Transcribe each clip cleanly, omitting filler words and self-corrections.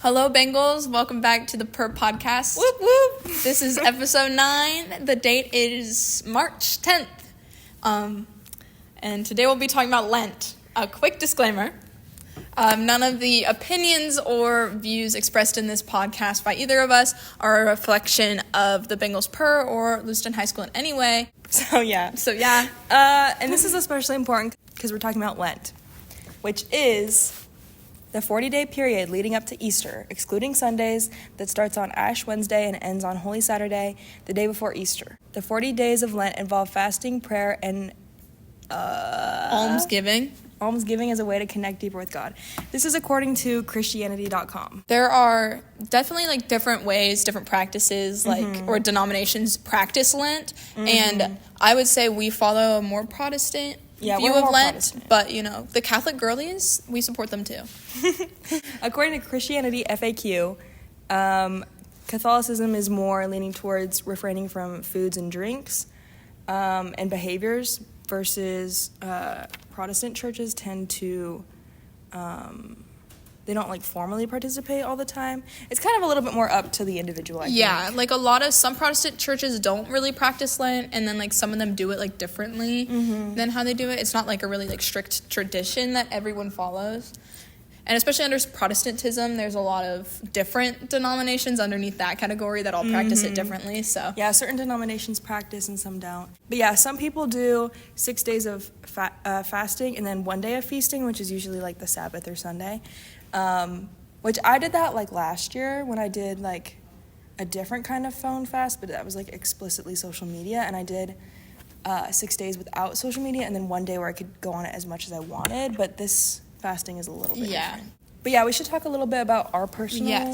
Hello, Bengals. Welcome back to the Purr podcast. Whoop, whoop. This is episode 9. The date is March 10th. And today we'll be talking about Lent. A quick disclaimer. None of the opinions or views expressed in this podcast by either of us are a reflection of the Bengals Purr or Lewiston High School in any way. So yeah. And this is especially important because we're talking about Lent, which is the 40-day period leading up to Easter, excluding Sundays, that starts on Ash Wednesday and ends on Holy Saturday, the day before Easter. The 40 days of Lent involve fasting, prayer, and Almsgiving. Almsgiving as a way to connect deeper with God. This is according to Christianity.com. There are definitely different ways, different practices, or denominations practice Lent. And I would say we follow a more Protestant view of Lent. Protestant. But, the Catholic girlies, we support them too. According to Christianity FAQ, Catholicism is more leaning towards refraining from foods and drinks and behaviors versus Protestant churches tend to, they don't formally participate all the time. It's kind of a little bit more up to the individual, I think. Yeah, some Protestant churches don't really practice Lent, and then some of them do it differently than how they do it. It's not a really strict tradition that everyone follows. And especially under Protestantism, there's a lot of different denominations underneath that category that all practice it differently. So yeah, certain denominations practice and some don't. But yeah, some people do 6 days of fasting and then 1 day of feasting, which is usually the Sabbath or Sunday. Which I did that last year when I did a different kind of phone fast, but that was explicitly social media, and I did 6 days without social media and then 1 day where I could go on it as much as I wanted. But this fasting is a little bit different. But yeah, we should talk a little bit about our personal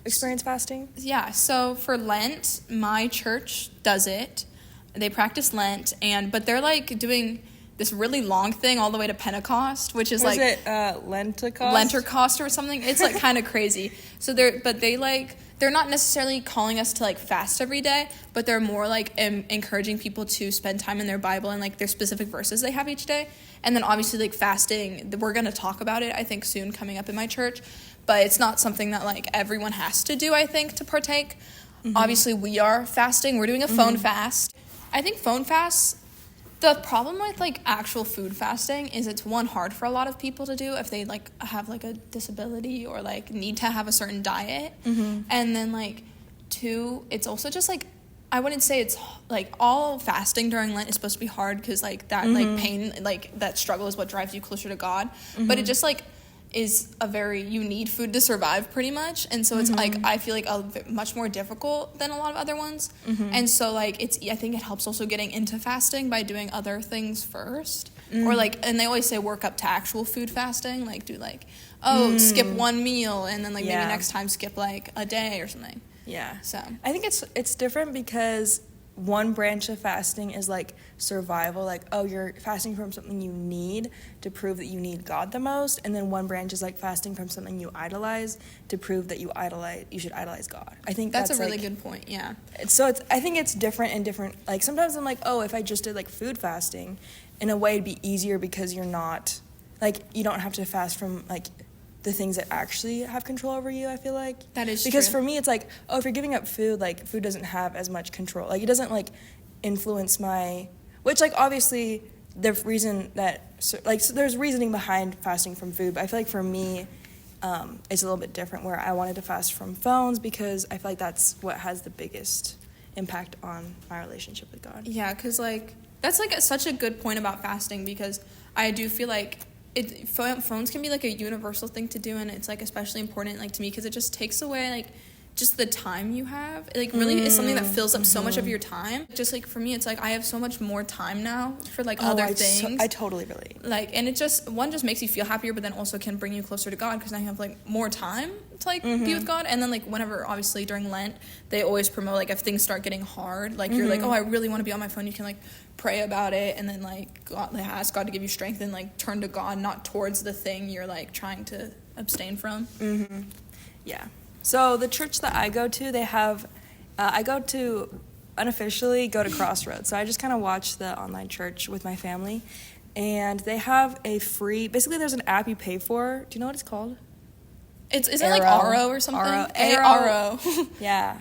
experience fasting. Yeah, so for Lent, my church does it. They practice Lent, but they're doing this really long thing all the way to Pentecost, which is Is it Lentecost? Lentercost or something. It's kind of crazy. So they're not necessarily calling us to fast every day, but they're more encouraging people to spend time in their Bible and their specific verses they have each day. And then obviously fasting, we're going to talk about it I think soon coming up in my church, but it's not something that everyone has to do, I think, to partake. Obviously we are fasting. We're doing a phone fast. I think phone fasts, the problem with actual food fasting is it's hard for a lot of people to do if they have a disability or need to have a certain diet. And then 2, it's also just I wouldn't say it's all fasting during Lent is supposed to be hard because that pain, that struggle is what drives you closer to God. But it just is you need food to survive pretty much. And so it's I feel much more difficult than a lot of other ones. And so I think it helps also getting into fasting by doing other things first. Or and they always say work up to actual food fasting, do skip one meal and then maybe next time skip a day or something. Yeah. So I think it's different because one branch of fasting is survival, you're fasting from something you need to prove that you need God the most, and then one branch is fasting from something you idolize to prove that you should idolize God. I think that's a really good point. Yeah. I think it's different and different. Sometimes I'm if I just did food fasting, in a way it'd be easier because you're not you don't have to fast from the things that actually have control over you, I feel like. That is because true. For me, it's if you're giving up food, food doesn't have as much control. It doesn't, influence my... Which, obviously, the reason that... So there's reasoning behind fasting from food, but I feel for me, it's a little bit different, where I wanted to fast from phones because I feel that's what has the biggest impact on my relationship with God. Yeah, because, that's, such a good point about fasting, because I do feel phones can be a universal thing to do, and it's especially important to me because it just takes away just the time you have. Really is something that fills up so much of your time. Just for me, it's I have so much more time now for other things. I totally relate. And it just makes you feel happier, but then also can bring you closer to God because now you have more time to be with God. And then whenever, obviously during Lent, they always promote if things start getting hard, you're I really want to be on my phone, you can pray about it, and then God, ask God to give you strength and turn to God, not towards the thing you're trying to abstain from. Yeah. So the church that I go to, they have, unofficially go to Crossroads. So I just kind of watch the online church with my family, and they have a free, basically there's an app you pay for. Do you know what it's called? Isn't it like Aro or something? Aro. Yeah.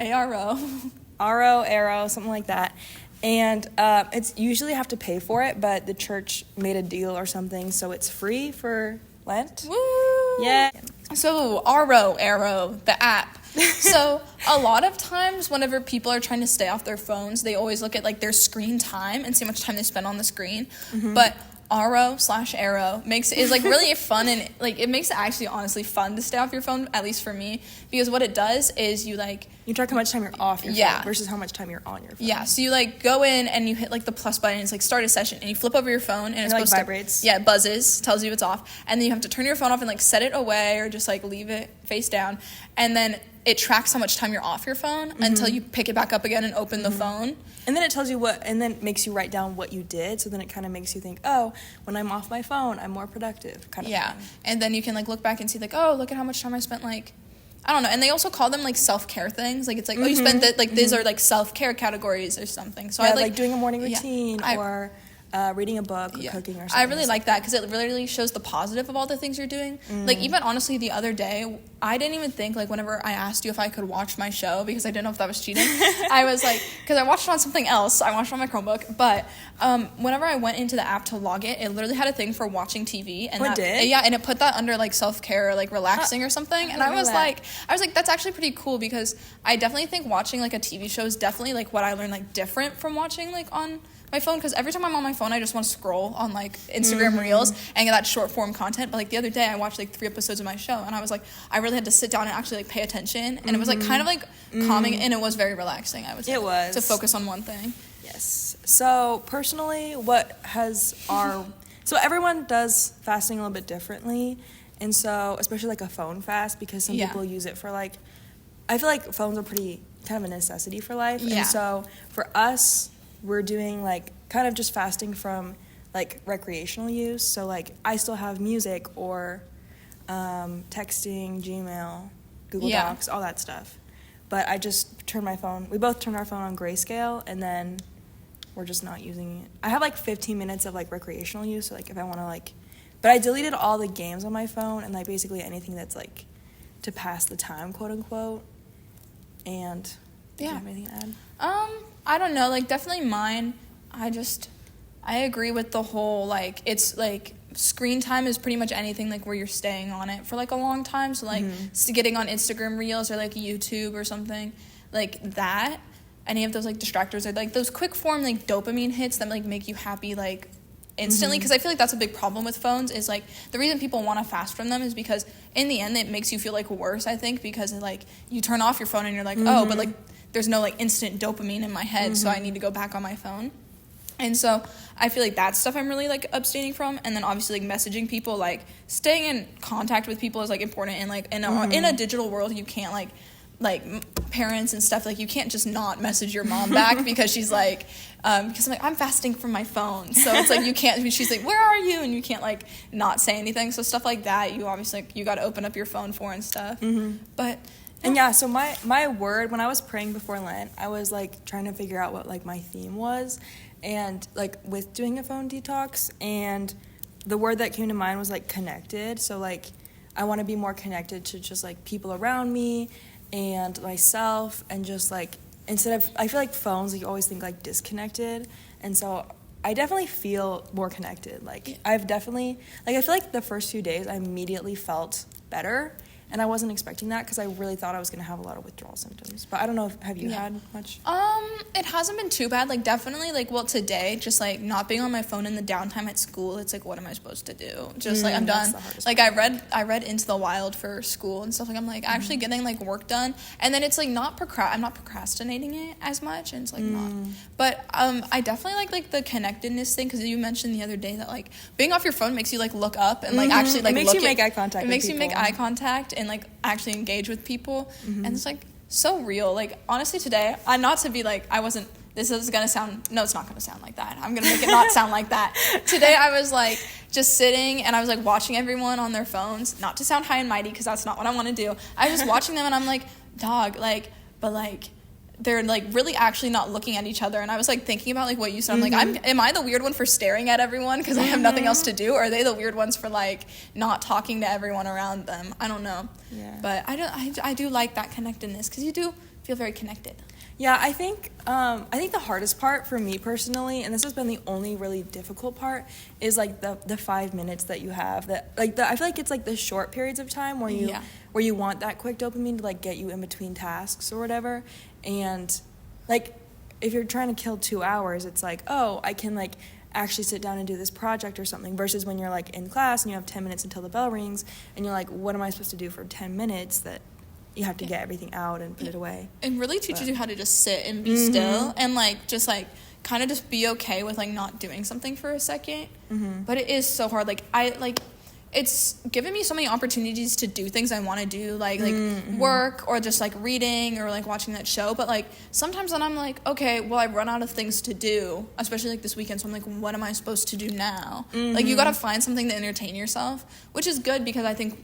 Aro, something like that. And it's usually have to pay for it, but the church made a deal or something, so it's free for Lent. Woo! Yeah. So Arrow, the app. So a lot of times whenever people are trying to stay off their phones, they always look at like their screen time and see how much time they spend on the screen. But Arrow is like really fun, and like it makes it actually honestly fun to stay off your phone, at least for me, because what it does is you track how much time you're off your phone versus how much time you're on your phone. Yeah, so you like go in and you hit like the plus button, it's like start a session, and you flip over your phone and it's supposed vibrates. It buzzes, tells you it's off, and then you have to turn your phone off and like set it away or just like leave it face down, and then it tracks how much time you're off your phone until you pick it back up again and open the phone. And then it tells you and then makes you write down what you did, so then it kind of makes you think, oh, when I'm off my phone, I'm more productive, kind of thing. And then you can like look back and see like, oh, look at how much time I spent like, I don't know, and they also call them like self-care things, like it's like, oh, you spent these are like self-care categories or something. So I like doing a morning routine or reading a book or cooking or something. I really like that because it really shows the positive of all the things you're doing. Like even honestly the other day, I didn't even think like whenever I asked you if I could watch my show because I didn't know if that was cheating. I was like, because I watched it on something else. I watched it on my Chromebook. But whenever I went into the app to log it, it literally had a thing for watching TV. And it did? Yeah, and it put that under like self-care or like relaxing or something. And I was like, that's actually pretty cool because I definitely think watching like a TV show is definitely like what I learned like different from watching like on my phone, because every time I'm on my phone I just want to scroll on like Instagram Reels and get that short form content. But like the other day I watched like 3 episodes of my show and I was like, I really had to sit down and actually like pay attention, and it was like kind of like calming, and it was very relaxing. I would say to focus on one thing. Yes. So personally, so everyone does fasting a little bit differently, and so especially like a phone fast, because some people use it for like, I feel like phones are pretty kind of a necessity for life. And so for us, we're doing like kind of just fasting from like recreational use. So like I still have music or texting, Gmail, Google Docs, all that stuff. But I just we both turn our phone on grayscale, and then we're just not using it. I have like 15 minutes of like recreational use, so like if I want to like, but I deleted all the games on my phone and like basically anything that's like to pass the time, quote unquote. And do you have anything to add? I don't know, like definitely mine. I agree with the whole like it's like screen time is pretty much anything like where you're staying on it for like a long time. So like getting on Instagram Reels or like YouTube or something like that. Any of those like distractors or like those quick form like dopamine hits that like make you happy like instantly, because I feel like that's a big problem with phones. Is like the reason people want to fast from them is because in the end it makes you feel like worse, I think, because like you turn off your phone and you're like, oh, but like there's no like instant dopamine in my head, so I need to go back on my phone. And so I feel like that's stuff I'm really like abstaining from. And then obviously like messaging people, like staying in contact with people is like important, and like in a digital world you can't like parents and stuff, like you can't just not message your mom back because she's like because I'm like, I'm fasting from my phone, so it's like you can't, she's like, where are you, and you can't like not say anything. So stuff like that you obviously like, you got to open up your phone for and stuff. But and so my word when I was praying before Lent, I was like trying to figure out what like my theme was, and like with doing a phone detox, and the word that came to mind was like connected. So like I want to be more connected to just like people around me and myself, and just like instead of, I feel like phones, you always think like disconnected, and so I definitely feel more connected. Like I've definitely, like I feel like the first few days I immediately felt better, and I wasn't expecting that because I really thought I was going to have a lot of withdrawal symptoms. But I don't know, have you had much? It hasn't been too bad. Like definitely like, well, today just like not being on my phone in the downtime at school, it's like, what am I supposed to do? Just like I'm done. Like I read Into the Wild for school and stuff. Like I'm like actually getting like work done, and then it's like I'm not procrastinating it as much, and it's like not. But I definitely like the connectedness thing, because you mentioned the other day that like being off your phone makes you like look up and like actually like it makes you make eye contact. It makes you make eye contact and like actually engage with people, and it's like so real. Like honestly today, not to be like, this is gonna sound, no, it's not gonna sound like that, I'm gonna make it not sound like that. Today I was like just sitting and I was like watching everyone on their phones, not to sound high and mighty because that's not what I want to do. I was just watching them and I'm like, dog, like, but like they're like really actually not looking at each other. And I was like thinking about like what you said. I'm like, am I the weird one for staring at everyone because I have nothing else to do, or are they the weird ones for like not talking to everyone around them? I don't know. Yeah. But I do like that connectedness, because you do feel very connected. Yeah, I think the hardest part for me personally, and this has been the only really difficult part, is like the 5 minutes that you have. That like I feel like it's like the short periods of time where you want that quick dopamine to like get you in between tasks or whatever. And like if you're trying to kill 2 hours, it's like, oh, I can like actually sit down and do this project or something, versus when you're like in class and you have 10 minutes until the bell rings and you're like, what am I supposed to do for 10 minutes that you have to get everything out and put it away. It really teaches you how to just sit and be still and like just like kind of just be okay with like not doing something for a second. But it is so hard. Like it's given me so many opportunities to do things I want to do, like work or just like reading or like watching that show. But like sometimes then I'm like, okay, well, I've run out of things to do, especially like this weekend. So I'm like, what am I supposed to do now? Like you got to find something to entertain yourself, which is good, because I think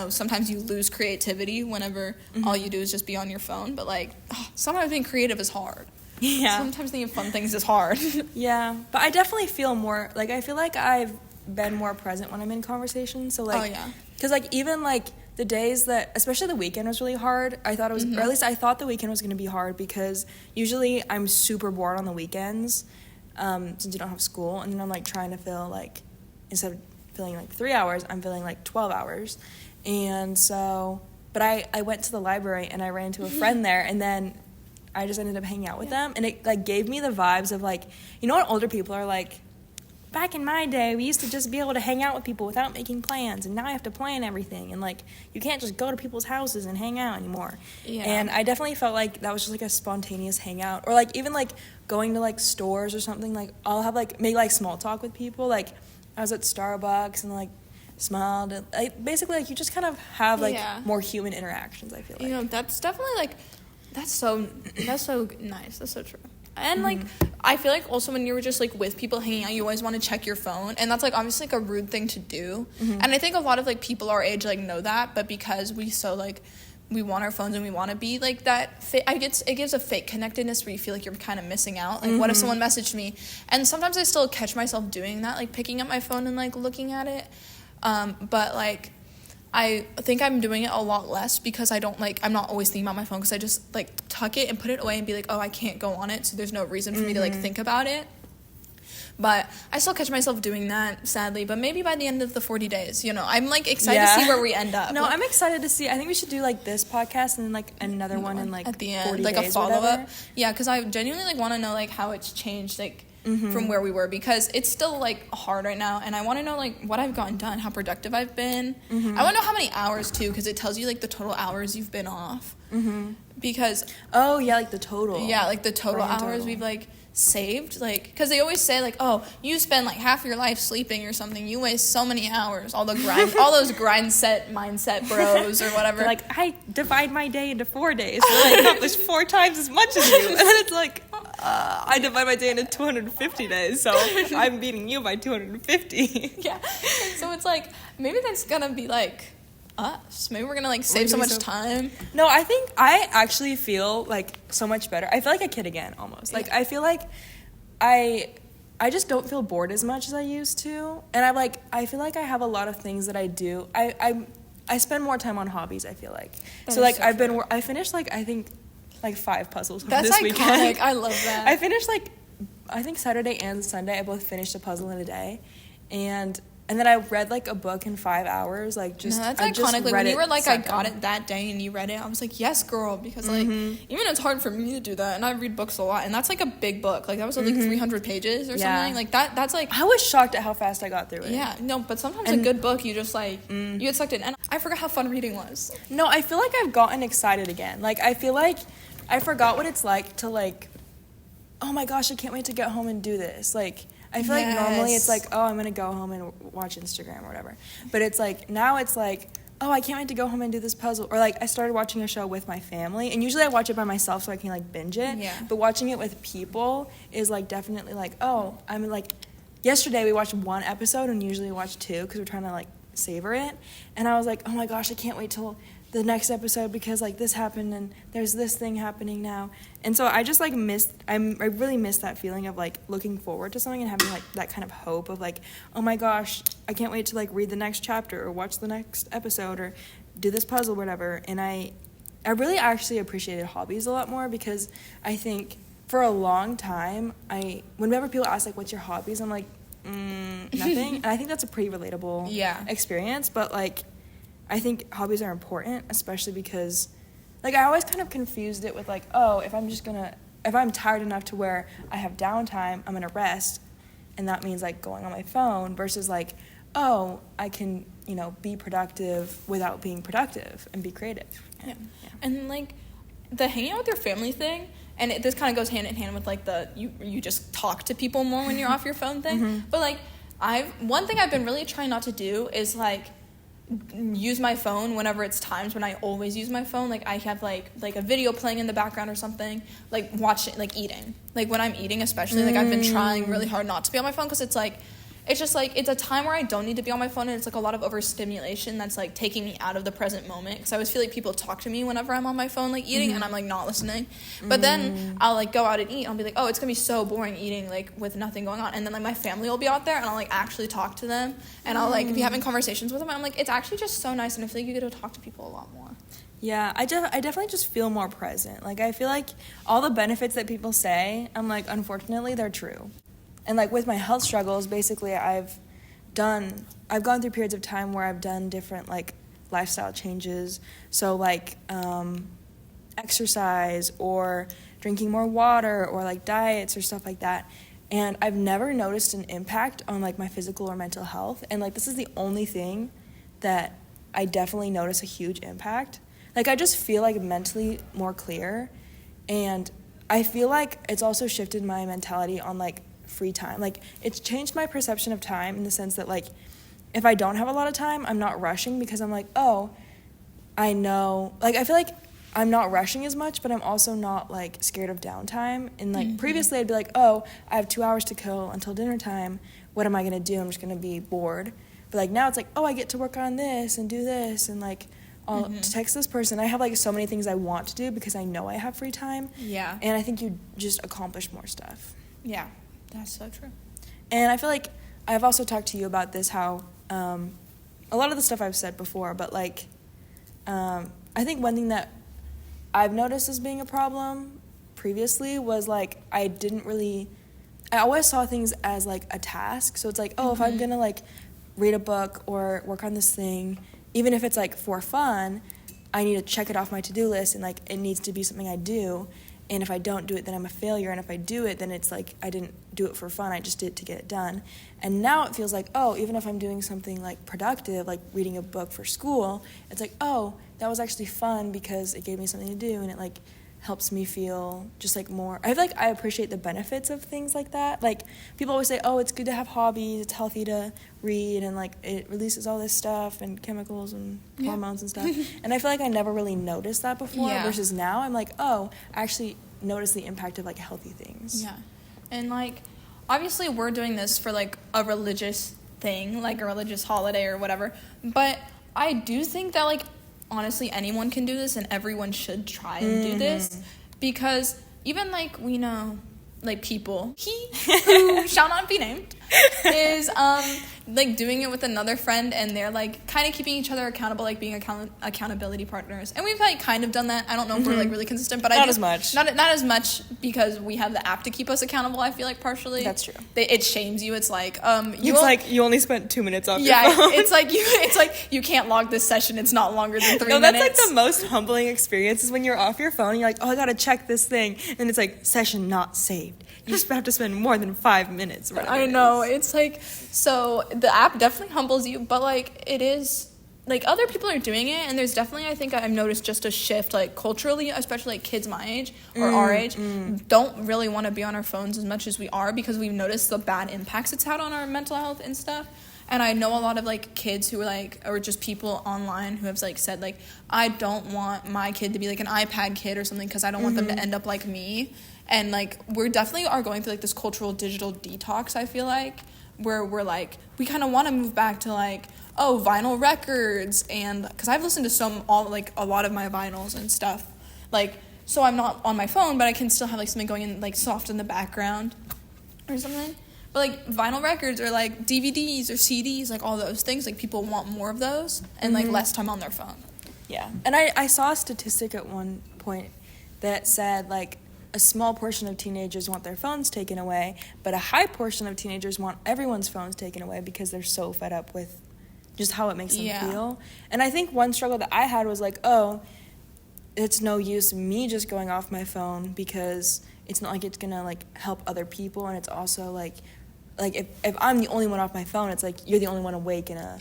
sometimes you lose creativity whenever all you do is just be on your phone. But like sometimes being creative is hard. Yeah. Sometimes thinking of fun things is hard. Yeah. But I definitely feel more, like I feel like I've been more present when I'm in conversation. So like, because like even like the days that, especially the weekend was really hard, I thought it was, or at least I thought the weekend was going to be hard, because usually I'm super bored on the weekends since you don't have school, and then I'm like trying to fill like, instead of filling like 3 hours, I'm filling like 12 hours. And so, but I went to the library and I ran into a friend there, and then I just ended up hanging out with them, and it like gave me the vibes of like, you know what older people are like, back in my day, we used to just be able to hang out with people without making plans, and now I have to plan everything, and like you can't just go to people's houses and hang out anymore. And I definitely felt like that was just like a spontaneous hangout, or like even like going to like stores or something. Like I'll have like make like small talk with people. Like I was at Starbucks and like smiled, and like basically like you just kind of have like more human interactions, I feel like. You know, that's definitely like that's so nice. That's so true. And like I feel like also when you're just like with people hanging out, you always want to check your phone, and that's like obviously like a rude thing to do. And I think a lot of like people our age like know that, but because we want our phones and we want to be like that, it gives a fake connectedness where you feel like you're kind of missing out. Like what if someone messaged me? And sometimes I still catch myself doing that, like picking up my phone and like looking at it, but like I think I'm doing it a lot less, because I'm not always thinking about my phone, because I just like tuck it and put it away and be like, oh, I can't go on it, so there's no reason for me to like think about it. But I still catch myself doing that, sadly. But maybe by the end of the 40 days, I'm like excited to see where we end up. No, I'm excited to see. I think we should do like this podcast and then like another one in like at the end, 40 like days, a follow whatever. up. Yeah, because I genuinely like want to know like how it's changed, like from where we were, because it's still like hard right now, and I want to know like what I've gotten done, how productive I've been. I want to know how many hours too, because it tells you like the total hours you've been off. Because like the total hours we've like saved, like, because they always say like, oh, you spend like half your life sleeping or something, you waste so many hours, all those mindset bros or whatever. They're like, I divide my day into 4 days, so I accomplish 4 times as much as you. And then it's like, I divide my day into 250 days, so I'm beating you by 250. Yeah. So it's like, maybe that's gonna be like us. Maybe we're gonna like save so much time. No, I think I actually feel like so much better. I feel like a kid again, almost. Like I feel like I just don't feel bored as much as I used to, and I feel like I have a lot of things that I do. I spend more time on hobbies, I feel like. So like I finished like I think like 5 puzzles this weekend. That's iconic. I love that. I finished like I think Saturday and Sunday I both finished a puzzle in a day, and then I read like a book in 5 hours. Like just that's I iconic. just Like when you were like, I got it. it that day, and you read it, I was like, yes, girl, because like even it's hard for me to do that, and I read books a lot, and that's like a big book. Like that was like 300 pages or something. Like that's like I was shocked at how fast I got through it. Yeah, no, but sometimes a good book you just like you get sucked in, and I forgot how fun reading was. No, I feel like I've gotten excited again. Like I feel like I forgot what it's like to like, oh my gosh, I can't wait to get home and do this. Like I feel like normally it's like, oh, I'm going to go home and watch Instagram or whatever. But it's like, now it's like, oh, I can't wait to go home and do this puzzle. Or like I started watching a show with my family, and usually I watch it by myself so I can like binge it. Yeah. But watching it with people is like definitely like, oh, I'm like, yesterday we watched 1 episode and usually we watch 2 because we're trying to like savor it. And I was like, oh my gosh, I can't wait till the next episode because like this happened and there's this thing happening now. And so I just like I really missed that feeling of like looking forward to something and having like that kind of hope of like, oh my gosh, I can't wait to like read the next chapter or watch the next episode or do this puzzle, whatever. And I really actually appreciated hobbies a lot more because I think for a long time, whenever people ask like, what's your hobbies? I'm like, nothing. And I think that's a pretty relatable experience. But like, I think hobbies are important, especially because like I always kind of confused it with like, oh, if I'm tired enough to where I have downtime, I'm gonna rest, and that means like going on my phone versus like, oh, I can, be productive without being productive and be creative. Yeah. And like the hanging out with your family thing, and this kind of goes hand in hand with like the you just talk to people more when you're off your phone thing. Mm-hmm. But like one thing I've been really trying not to do is like use my phone whenever it's times when I always use my phone. Like I have like a video playing in the background or something, like watching, like eating. Like when I'm eating especially, like I've been trying really hard not to be on my phone because it's just like it's a time where I don't need to be on my phone, and it's like a lot of overstimulation that's like taking me out of the present moment because I always feel like people talk to me whenever I'm on my phone like eating and I'm like not listening. But then I'll like go out and eat and I'll be like, oh, it's gonna be so boring eating like with nothing going on, and then like my family will be out there and I'll like actually talk to them and I'll like be having conversations with them, and I'm like, it's actually just so nice, and I feel like you get to talk to people a lot more. Yeah, I definitely just feel more present. Like I feel like all the benefits that people say, I'm like, unfortunately they're true. And, like, with my health struggles, basically I've gone through periods of time where I've done different, like, lifestyle changes. So, like, exercise or drinking more water or, like, diets or stuff like that. And I've never noticed an impact on, like, my physical or mental health. And, like, this is the only thing that I definitely notice a huge impact. Like, I just feel, like, mentally more clear. And I feel like it's also shifted my mentality on, like, free time. Like it's changed my perception of time in the sense that like if I don't have a lot of time, I'm not rushing because I'm like, oh, I know, like I feel like I'm not rushing as much, but I'm also not like scared of downtime. And like previously I'd be like, oh, I have 2 hours to kill until dinner time, what am I gonna do? I'm just gonna be bored. But like now it's like, oh, I get to work on this and do this and like I'll text this person. I have like so many things I want to do because I know I have free time. Yeah. And I think you just accomplish more stuff. Yeah. That's so true. And I feel like I've also talked to you about this, how a lot of the stuff I've said before, but like I think one thing that I've noticed as being a problem previously was like I always saw things as like a task. So it's like, oh, if I'm going to like read a book or work on this thing, even if it's like for fun, I need to check it off my to-do list and like it needs to be something I do. And if I don't do it, then I'm a failure. And if I do it, then it's like I didn't do it for fun. I just did it to get it done. And now it feels like, oh, even if I'm doing something like productive, like reading a book for school, it's like, oh, that was actually fun because it gave me something to do. And it like helps me feel just like more. I feel like I appreciate the benefits of things like that. Like people always say, oh, it's good to have hobbies. It's healthy to read. And like it releases all this stuff and chemicals and hormones and stuff. And I feel like I never really noticed that before versus now I'm like, oh, I actually notice the impact of like healthy things. Yeah. And like obviously we're doing this for like a religious thing, like a religious holiday or whatever. But I do think that like honestly anyone can do this and everyone should try and do this because even like we know like people who shall not be named is like doing it with another friend and they're like kind of keeping each other accountable, like being accountability partners, and we've like kind of done that. I don't know if we're like really consistent, but not as much because we have the app to keep us accountable. I feel like partially that's true. It shames you. It's like you only spent 2 minutes on your phone. It's like you can't log this session. It's not longer than 3 minutes. That's like the most humbling experience is when you're off your phone and you're like, oh, I gotta check this thing, and it's like session not saved. You just have to spend more than 5 minutes. I know. It's like, so the app definitely humbles you, but like it is like other people are doing it, and there's definitely, I think I've noticed just a shift like culturally, especially like kids my age or our age don't really want to be on our phones as much as we are because we've noticed the bad impacts it's had on our mental health and stuff. And I know a lot of like kids who are like, or just people online who have like said like, I don't want my kid to be like an iPad kid or something because I don't want them to end up like me. And like we're definitely are going through like this cultural digital detox, I feel like, where we're like, we kind of want to move back to like, oh, vinyl records, and because I've listened to a lot of my vinyls and stuff, like, so I'm not on my phone, but I can still have like something going in like soft in the background or something. But like vinyl records or like DVDs or CDs, like all those things, like people want more of those and like less time on their phone. Yeah, and I saw a statistic at one point that said like a small portion of teenagers want their phones taken away, but a high portion of teenagers want everyone's phones taken away because they're so fed up with just how it makes them feel. And I think one struggle that I had was like, oh, it's no use me just going off my phone because it's not like it's gonna like help other people, and it's also like if I'm the only one off my phone, it's like you're the only one awake in a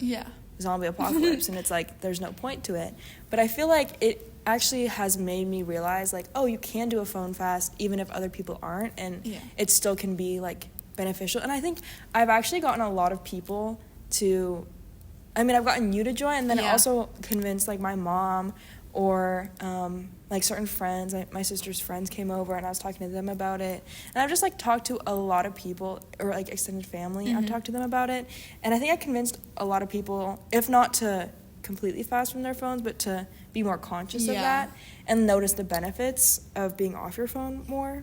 zombie apocalypse, and it's like there's no point to it. But I feel like it actually has made me realize like, oh, you can do a phone fast even if other people aren't, and it still can be like beneficial. And I think I've actually gotten a lot of people to, I've gotten you to join, and then I also convinced like my mom or like certain friends, like my sister's friends came over and I was talking to them about it. And I've just like talked to a lot of people or like extended family. I've talked to them about it, and I think I convinced a lot of people, if not to completely fast from their phones, but to be more conscious of that and notice the benefits of being off your phone more.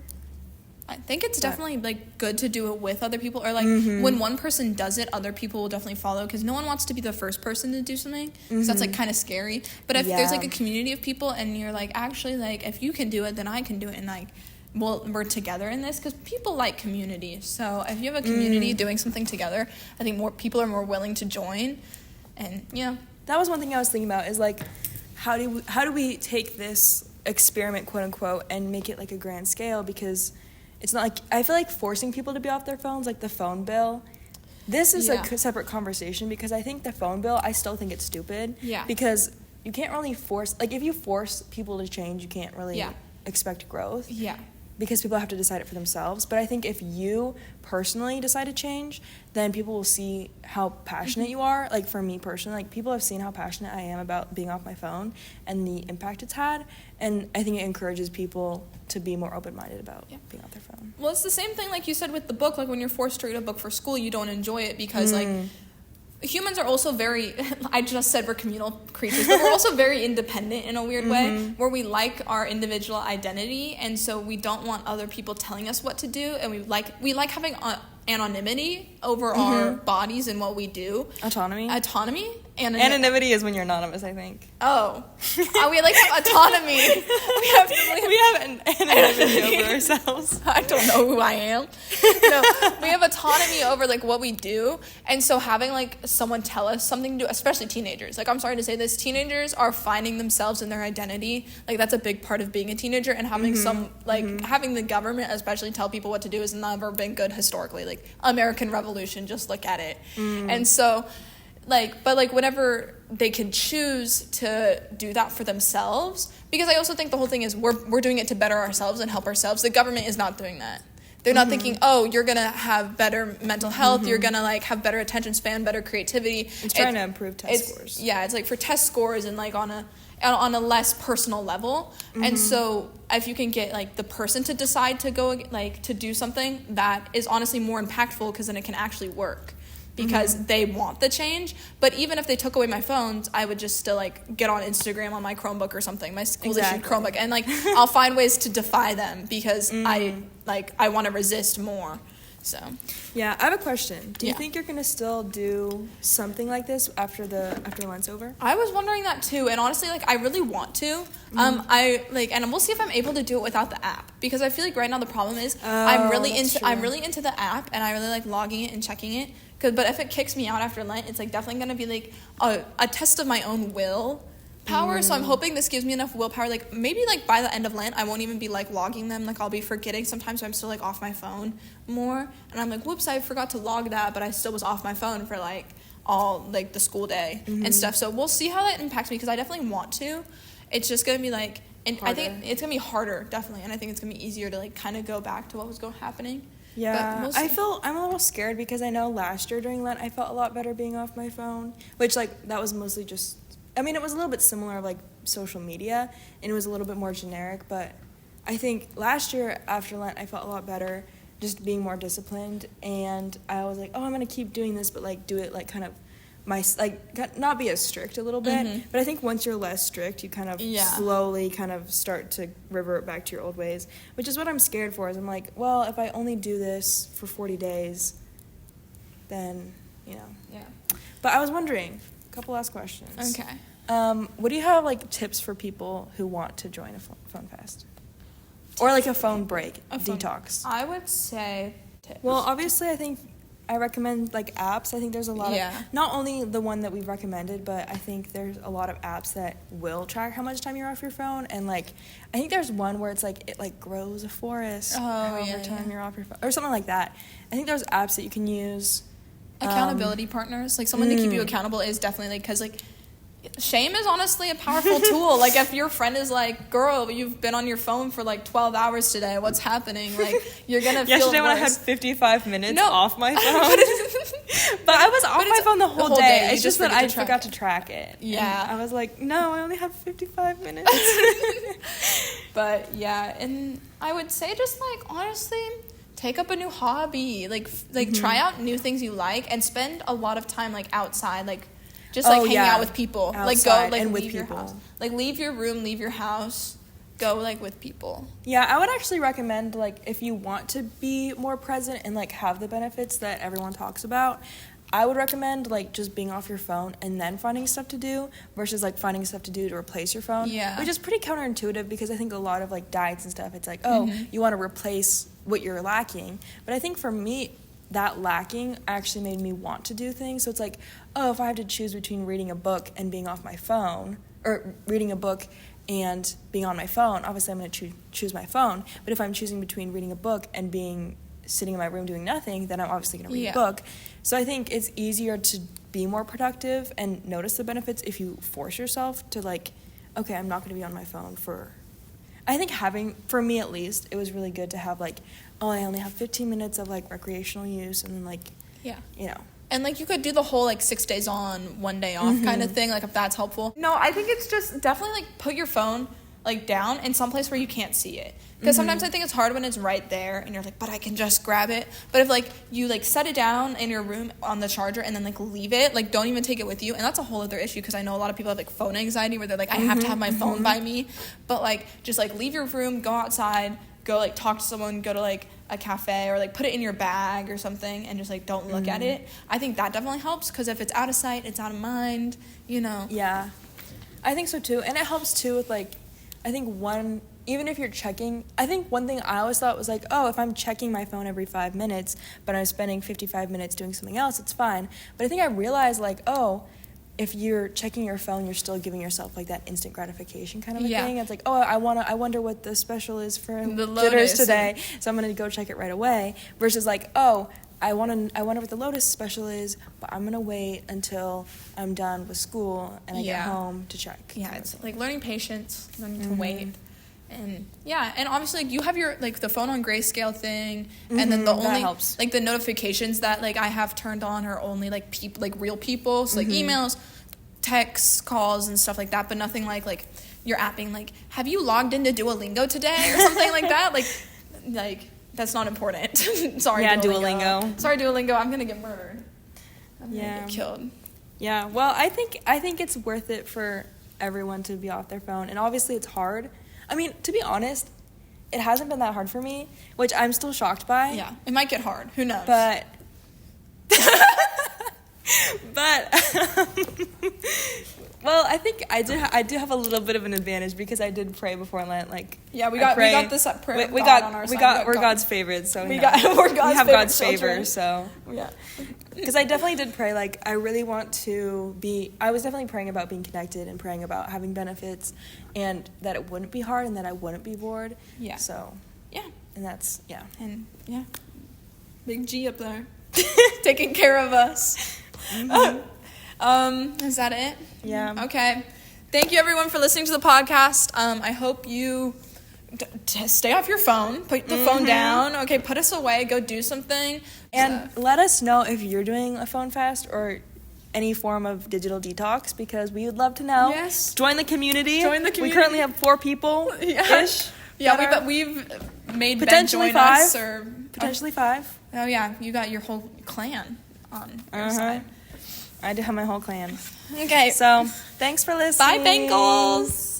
I think it's definitely like good to do it with other people, or like when one person does it, other people will definitely follow, because no one wants to be the first person to do something, because that's like kind of scary. But if there's like a community of people and you're like, actually, like if you can do it, then I can do it, and like we're together in this, because people like community. So if you have a community doing something together, I think more people are more willing to join. And that was one thing I was thinking about, is like how do we take this experiment, quote unquote, and make it like a grand scale, because it's not like, I feel like forcing people to be off their phones, like the phone bill, this is a separate conversation, because I think the phone bill, I still think it's stupid. Yeah. Because you can't really force, like if you force people to change, you can't really expect growth. Yeah. Because people have to decide it for themselves. But I think if you personally decide to change, then people will see how passionate you are. Like for me personally, like people have seen how passionate I am about being off my phone and the impact it's had. And I think it encourages people to be more open-minded about being off their phone. Well, it's the same thing like you said with the book. Like when you're forced to read a book for school, you don't enjoy it because like humans are also very, I just said we're communal creatures, but we're also very independent in a weird way, where we like our individual identity, and so we don't want other people telling us what to do, and we like having anonymity over our bodies and what we do. Autonomy. Anonymity is when you're anonymous, I think. We like have autonomy. we have an anonymity over ourselves. I don't know who I am. No, we have autonomy over like what we do, and so having like someone tell us something to do, especially teenagers. Like I'm sorry to say this, teenagers are finding themselves in their identity. Like that's a big part of being a teenager, and having having the government especially tell people what to do has never been good historically. Like American Revolution, just look at it. And so but whenever they can choose to do that for themselves, because I also think the whole thing is we're doing it to better ourselves and help ourselves. The government is not doing that. They're not thinking, oh, you're going to have better mental health, you're going to like have better attention span, better creativity. It's trying to improve test scores. Yeah, it's like for test scores and like on a less personal level. And so if you can get like the person to decide to go like to do something, that is honestly more impactful, because then it can actually work. Because they want the change. But even if they took away my phones, I would just still like get on Instagram on my Chromebook or something, my school's issued Chromebook, and like I'll find ways to defy them, because I want to resist more. So yeah, I have a question. Do you think you're gonna still do something like this after Lent's over? I was wondering that too, and honestly, like I really want to. And we'll see if I'm able to do it without the app, because I feel like right now the problem is I'm really into the app, and I really like logging it and checking it. But if it kicks me out after Lent, it's like definitely gonna be like a test of my own will power. So I'm hoping this gives me enough willpower. Like maybe like by the end of Lent, I won't even be like logging them. Like I'll be forgetting sometimes, so I'm still like off my phone more. And I'm like, whoops, I forgot to log that, but I still was off my phone for like all like the school day and stuff. So we'll see how that impacts me, because I definitely want to. It's just gonna be like, and harder. I think it's gonna be harder, definitely. And I think it's gonna be easier to like kind of go back to what was happening. Yeah, I'm a little scared, because I know last year during Lent I felt a lot better being off my phone, which like that was mostly just, it was a little bit similar like social media, and it was a little bit more generic, but I think last year after Lent I felt a lot better just being more disciplined, and I was like, oh, I'm gonna keep doing this, but like do it like kind of not be as strict a little bit. But I think once you're less strict, you kind of slowly kind of start to revert back to your old ways, which is what I'm scared for. Is I'm like, well, if I only do this for 40 days, then Yeah. But I was wondering, a couple last questions. Okay. What do you have like tips for people who want to join a phone fast? Or like a phone break, detox? I would say tips. Well, obviously I think I recommend like apps. I think there's a lot of, not only the one that we've recommended, but I think there's a lot of apps that will track how much time you're off your phone. And like, I think there's one where it's like, it like grows a forest however time you're off your phone, or something like that. I think there's apps that you can use. Accountability partners, like someone to keep you accountable is definitely like, because like shame is honestly a powerful tool. Like if your friend is like, girl, you've been on your phone for like 12 hours today, what's happening? Like you're gonna feel Yesterday worse. when I had 55 minutes off my phone. But I was off my phone the whole day. It's just that I forgot to track it. Yeah. And I was like, no, I only have 55 minutes. But yeah, and I would say just like honestly, take up a new hobby, like try out new things you like, and spend a lot of time like outside, like just like hanging out with people, outside, like go like and leave with your people. House, like leave your room, leave your house, go like with people. Yeah, I would actually recommend like if you want to be more present and like have the benefits that everyone talks about, I would recommend like just being off your phone and then finding stuff to do versus like finding stuff to do to replace your phone. Yeah, which is pretty counterintuitive because I think a lot of like diets and stuff, it's like, oh, you want to replace what you're lacking. But I think for me, that lacking actually made me want to do things. So it's like, oh, if I have to choose between reading a book and being off my phone, or reading a book and being on my phone, obviously I'm going to choose my phone. But if I'm choosing between reading a book and sitting in my room doing nothing, then I'm obviously going to read a book. So I think it's easier to be more productive and notice the benefits if you force yourself to like, okay, I'm not going to be on my phone I think for me at least, it was really good to have like, oh, I only have 15 minutes of like recreational use, and then like, you know. And like you could do the whole like 6 days on, 1 day off kind of thing, like if that's helpful. No, I think it's just definitely like put your phone like down in some place where you can't see it. Because sometimes I think it's hard when it's right there and you're like, but I can just grab it. But if like you like set it down in your room on the charger and then like leave it, like don't even take it with you. And that's a whole other issue because I know a lot of people have like phone anxiety where they're like, I have to have my phone by me. But like just like leave your room, go outside, go like talk to someone, go to like a cafe, or like put it in your bag or something and just like don't look at it. I think that definitely helps because if it's out of sight, it's out of mind, you know. Yeah, I think so too. And it helps too with like, I think even if you're checking, I think one thing I always thought was like, oh, if I'm checking my phone every 5 minutes, but I'm spending 55 minutes doing something else, it's fine. But I think I realized like, oh, if you're checking your phone, you're still giving yourself like that instant gratification kind of a thing. It's like, oh, I wonder what the special is for dinners today, so I'm gonna go check it right away. Versus like, oh, I wonder what the Lotus special is, but I'm gonna wait until I'm done with school and I get home to check. Yeah, it's like learning patience, learning to wait. And and obviously like you have your like the phone on grayscale thing, and then the only helps. Like the notifications that like I have turned on are only like people, like real people, so like emails, texts, calls, and stuff like that. But nothing like you're apping like, have you logged into Duolingo today or something like that? Like that's not important. Sorry, Duolingo. Sorry, Duolingo. I'm gonna get murdered. I'm gonna get killed. Yeah. Well, I think it's worth it for everyone to be off their phone, and obviously it's hard. I mean, to be honest, it hasn't been that hard for me, which I'm still shocked by. Yeah, it might get hard. Who knows? But well, I think I do have a little bit of an advantage because I did pray before Lent. Like, we got this prayer. We're God's favorites, so we have God's favor. So yeah. Because I definitely did pray, like, I really want to I was definitely praying about being connected and praying about having benefits and that it wouldn't be hard and that I wouldn't be bored. Yeah. So, yeah. And that's, And, big G up there. Taking care of us. Is that it? Yeah. Okay. Thank you, everyone, for listening to the podcast. I hope you stay off your phone, put the phone down, okay, put us away, go do something. And let us know if you're doing a phone fast or any form of digital detox because we would love to know. Yes. Join the community. We currently have 4 people-ish. Yeah, we've made Ben join 5. us, or Potentially 5. Oh, yeah. You got your whole clan on your side. I do have my whole clan. Okay. So, thanks for listening. Bye, Bengals.